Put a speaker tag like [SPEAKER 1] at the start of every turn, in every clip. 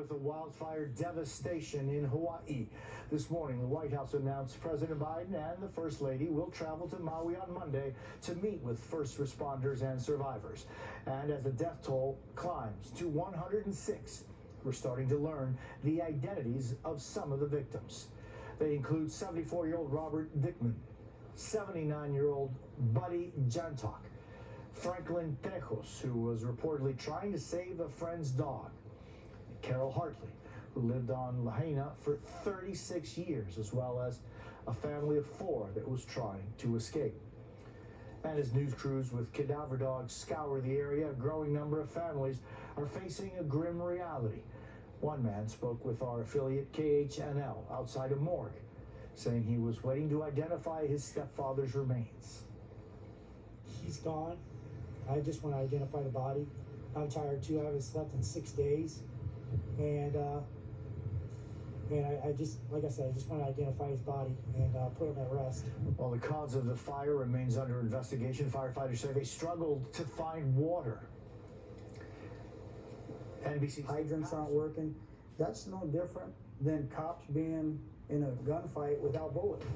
[SPEAKER 1] with the wildfire devastation in Hawaii. This morning, the White House announced President Biden and the First Lady will travel to Maui on Monday to meet with first responders and survivors. And as the death toll climbs to 106, we're starting to learn the identities of some of the victims. They include 74-year-old Robert Dickman, 79-year-old Buddy Jantok, Franklin Trejos, who was reportedly trying to save a friend's dog, Carol Hartley, who lived on Lahaina for 36 years, as well as a family of 4 that was trying to escape. And as news crews with cadaver dogs scour the area, a growing number of families are facing a grim reality. One man spoke with our affiliate KHNL outside a morgue, saying he was waiting to identify his stepfather's remains.
[SPEAKER 2] He's gone. I just want to identify the body. I'm tired too. I haven't slept in 6 days. And I just, like I said, I just want to identify his body and put him at rest.
[SPEAKER 1] While the cause of the fire remains under investigation, firefighters say they struggled to find water. NBC
[SPEAKER 3] hydrants aren't working. That's no different than cops being in a gunfight without bullets.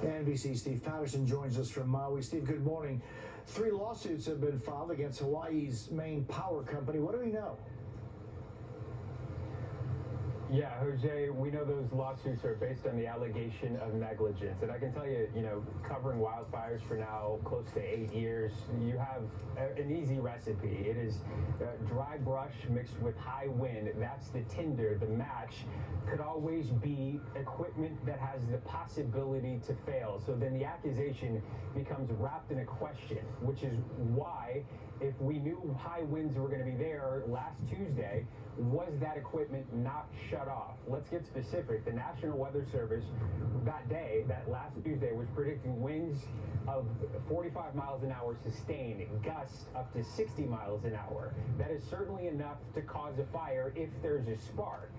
[SPEAKER 1] NBC Steve Patterson joins us from Maui. Steve, good morning. 3 lawsuits have been filed against Hawaii's main power company. What do we know?
[SPEAKER 4] Yeah, Jose, we know those lawsuits are based on the allegation of negligence. And I can tell you, covering wildfires for now close to 8 years, you have an easy recipe. It is dry brush mixed with high wind. That's the tinder. The match could always be equipment that has the possibility to fail. So then the accusation becomes wrapped in a question, which is why, if we knew high winds were going to be there last Tuesday, was that equipment not shut off? Let's get specific. The National Weather Service that last Tuesday, was predicting winds of 45 miles an hour sustained, gusts up to 60 miles an hour. That is certainly enough to cause a fire if there's a spark.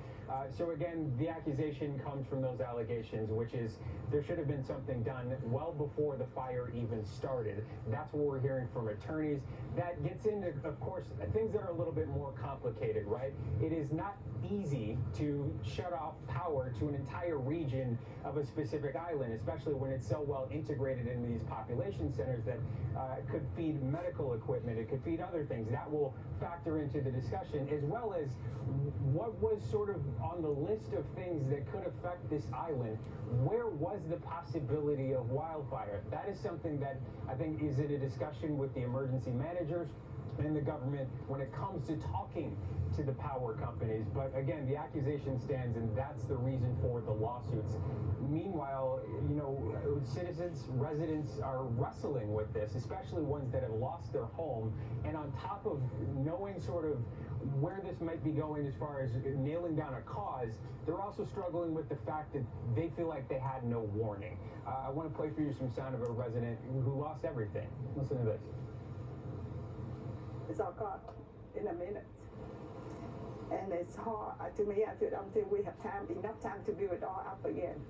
[SPEAKER 4] So again, the accusation comes from those allegations, which is there should have been something done well before the fire even started. That's what we're hearing from attorneys. That gets into, of course, things that are a little bit more complicated, right? It is not easy to shut off power to an entire region of a specific island, especially when it's so well integrated in these population centers that could feed medical equipment, it could feed other things. That will factor into the discussion, as well as what was sort of on the list of things that could affect this island. Where was the possibility of wildfire? That is something that I think is in a discussion with the emergency managers and the government when it comes to talking to the power companies. But again, the accusation stands, and that's the reason for the lawsuits. Meanwhile, citizens, residents are wrestling with this, especially ones that have lost their home. And on top of knowing sort of where this might be going as far as nailing down a cause, they're also struggling with the fact that they feel like they had no warning. I want to play for you some sound of a resident who lost everything. Listen to this.
[SPEAKER 5] It's all gone in a minute. And it's hard to me until we have enough time to build it all up again.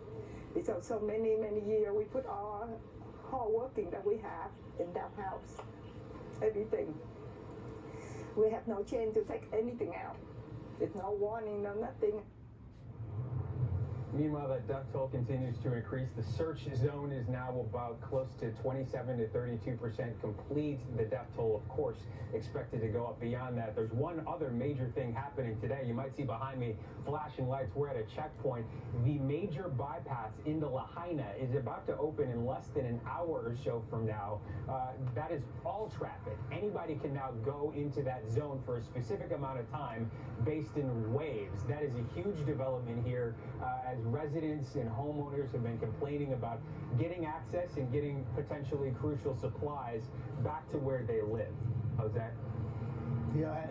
[SPEAKER 5] Because so many years we put all hard working that we have in that house, everything. We have no chance to take anything out. There's no warning, no nothing.
[SPEAKER 4] Meanwhile, that death toll continues to increase. The search zone is now about close to 27 to 32% complete. The death toll, of course, expected to go up beyond that. There's one other major thing happening today. You might see behind me flashing lights. We're at a checkpoint. The major bypass into Lahaina is about to open in less than an hour or so from now. That is all traffic. Anybody can now go into that zone for a specific amount of time based in waves. That is a huge development here as residents and homeowners have been complaining about getting access and getting potentially crucial supplies back to where they live. Jose?
[SPEAKER 1] Yeah.